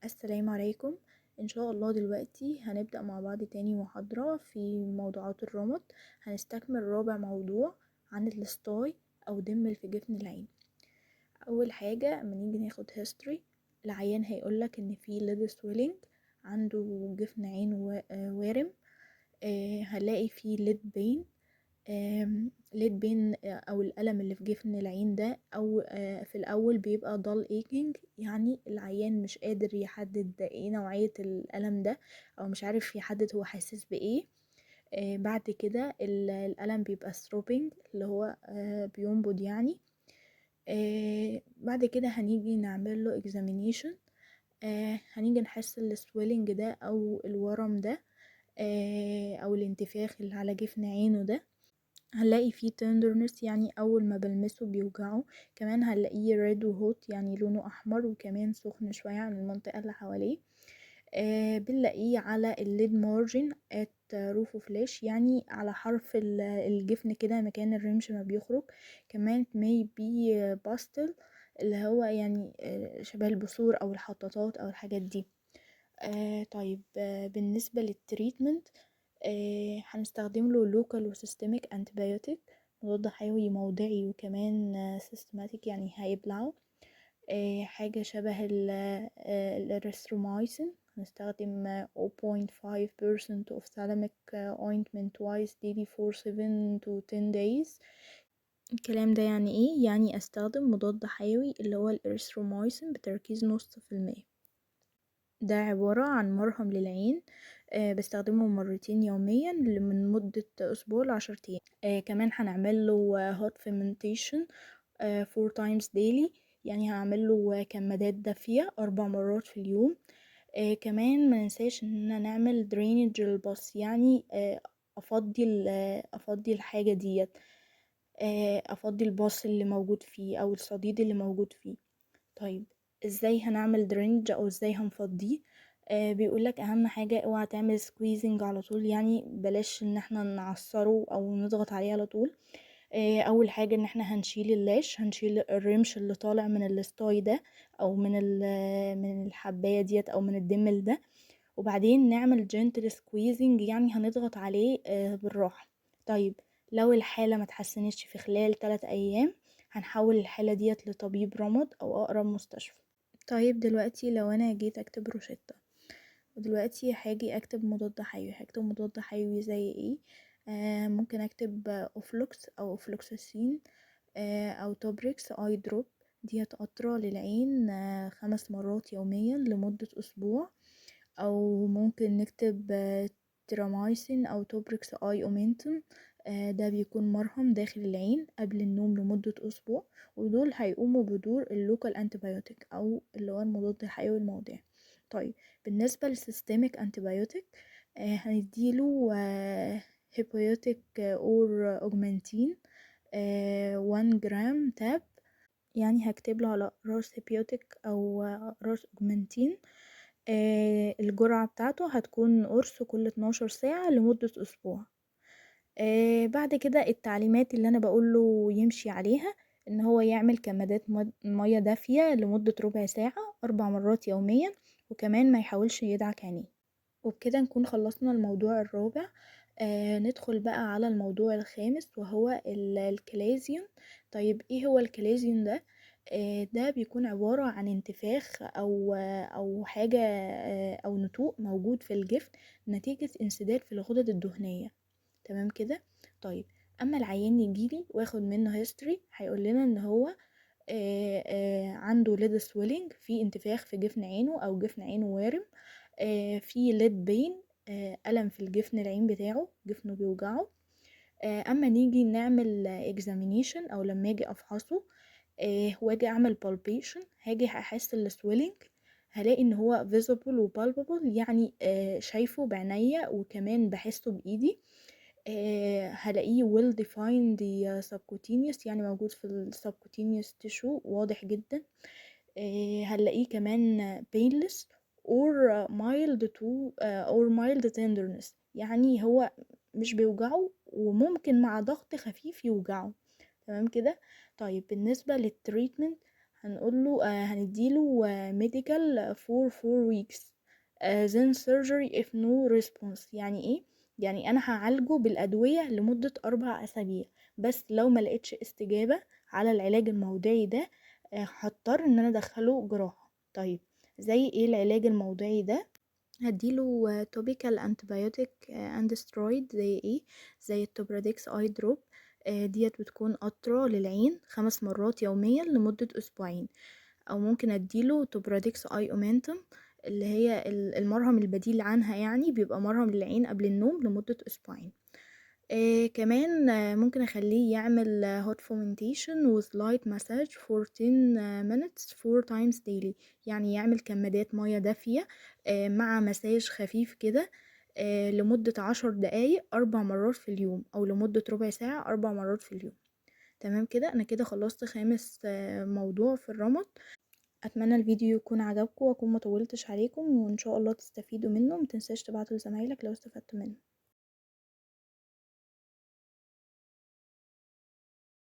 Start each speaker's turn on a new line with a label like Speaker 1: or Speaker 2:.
Speaker 1: السلام عليكم. ان شاء الله دلوقتي هنبدأ مع بعض تاني محاضرة في موضوعات الرمد. هنستكمل رابع موضوع عن الستاي او دم في جفن العين. اول حاجة اما نيجي ناخد history، العيان هيقولك ان في lid swelling، عنده جفن عين وارم. هنلاقي فيه lid pain. ليد بين او الالم اللي في جفن العين ده، او في الاول بيبقى dull aching، يعني العيان مش قادر يحدد ايه نوعية الالم ده، او مش عارف يحدد هو حاسس بايه. بعد كده الالم بيبقى throbbing، اللي هو بينبض يعني. بعد كده هنيجي نعمل له examination. هنيجي نحس السويلنج ده او الورم ده، او الانتفاخ اللي على جفن عينه ده. هنلاقي فيه tenderness، يعني اول ما بلمسه بيوجعه. كمان هنلاقيه red وهوت، يعني لونه احمر، وكمان سخن شوية عن المنطقة اللي حواليه. بنلاقيه على الليد مارجن at روف فلاش، يعني على حرف الجفن كده مكان الرمش ما بيخرج. كمان may be pastel، اللي هو يعني شبه البثور او الحطاطات او الحاجات دي. طيب، بالنسبة للتريتمنت، هنستخدم له لوكال وسيستميك انتبيوتيك، مضاد حيوي موضعي، وكمان سيستماتيك يعني هيبلعه. حاجة شبه الاريثرومايسين، هنستخدم 0.5% of thalamic ointment twice daily for 7 to 10 days. الكلام ده يعني ايه؟ يعني استخدم مضاد حيوي اللي هو الاريثرومايسين بتركيز 0.5%. ده عبارة عن مرهم للعين، بستخدمه مرتين يوميا من مدة أسبوع ل10 أيام. كمان هنعمله hot fermentation 4 times daily، يعني هعمله كمادات دافية 4 مرات في اليوم. كمان مننساش اننا نعمل drainage للبص، يعني افضي الحاجة ديت، افضي البص اللي موجود فيه او الصديد اللي موجود فيه. طيب، ازاي هنعمل درينج او ازاي هنفضيه؟ بيقولك اهم حاجة اوعى تعمل سكويزنج على طول، يعني بلاش ان احنا نعصره او نضغط عليه على طول. اول حاجة ان احنا هنشيل اللاش، هنشيل الرمش اللي طالع من الستاي ده، او من الحباية ديت، او من الدمل ده. وبعدين نعمل جنتل سكويزنج، يعني هنضغط عليه بالراحة. طيب، لو الحالة ما تحسنتش في خلال 3 ايام، هنحول الحالة ديت لطبيب رمد او اقرب مستشفى. طيب، دلوقتي لو انا جيت اكتب روشتة، ودلوقتي هاجي اكتب مضاد حيوي، هكتب مضاد حيوي زي ايه؟ ممكن اكتب اوفلوكس او اوفلوكساسين، او توبريكس اي دروب. ديت قطرة للعين 5 مرات يوميا لمدة اسبوع. او ممكن نكتب ترامايسين او توبريكس اي اومنتوم. ده بيكون مرهم داخل العين قبل النوم لمدة اسبوع، ودول هيقوموا بدور اللوكال انتبيوتيك او اللي هو المضاد الحيوي الموضعي. طيب، بالنسبة للسيستميك انتبيوتيك، هنديله هيبويوتيك اور اوجمانتين 1 جرام تاب، يعني هكتب له على راس هيبيوتيك او راس اوجمانتين. الجرعة بتاعته هتكون قرص كل 12 ساعة لمدة أسبوع. بعد كده التعليمات اللي أنا بقوله يمشي عليها، إن هو يعمل كمادات مية دافية لمدة ربع ساعة 4 مرات يوميا، وكمان ما يحاولش يدعك عينيه. وبكده نكون خلصنا الموضوع الرابع. ندخل بقى على الموضوع الخامس، وهو الكلازيون. طيب، ايه هو الكلازيون ده؟ ده بيكون عبارة عن انتفاخ او حاجة او نتوء موجود في الجفن نتيجة انسداد في الغدد الدهنية. تمام كده. طيب، اما العيان يجيلي واخد منه هيستوري، هيقول لنا ان هو عنده ليد سويلنج، في انتفاخ في جفن عينه او جفن عينه وارم. في ليد بين، ألم في الجفن العين بتاعه، جفنه بيوجعه. اما نيجي نعمل examination او لما اجي افحصه، واجي اعمل palpation، هاجي احس السويلنج، هلاقي ان هو visible و palpable، يعني شايفه بعينيا وكمان بحسه بايدي. هلاقيه well defined subcutaneous، يعني موجود في السبكوتينيوس tissue واضح جدا. هنلاقيه كمان painless or mild tenderness، يعني هو مش بيوجعه، وممكن مع ضغط خفيف يوجعه. تمام كده. طيب، بالنسبة للتريتمنت، هنقول له هنديله medical for 4 weeks then surgery if no response. يعني ايه؟ يعني انا هعالجه بالادوية لمدة 4 اسابيع، بس لو ما لقيتش استجابة على العلاج الموضعي ده هضطر ان انا ادخله جراحة. طيب زي ايه العلاج الموضعي ده؟ هديله topical antibiotic and steroid. زي ايه؟ زي التوبراديكس اي دروب. ديت بتكون قطرة للعين 5 مرات يوميا لمدة اسبوعين. او ممكن اديله توبراديكس اي اومنتم اللي هي المرهم البديل عنها، يعني بيبقى مرهم للعين قبل النوم لمدة اسبوعين. كمان ممكن اخليه يعمل hot fomentation with light massage for 10 minutes 4 times daily. يعني يعمل كمادات مية دافية مع مساج خفيف كده لمدة 10 دقايق 4 مرات في اليوم، او لمدة ربع ساعة 4 مرات في اليوم. تمام كده، انا كده خلصت خامس موضوع في الرمد. اتمنى الفيديو يكون عجبكم واكون مطولتش عليكم، وان شاء الله تستفيدوا منه. متنساش تبعتوا لزمايلك لو استفدتوا منه.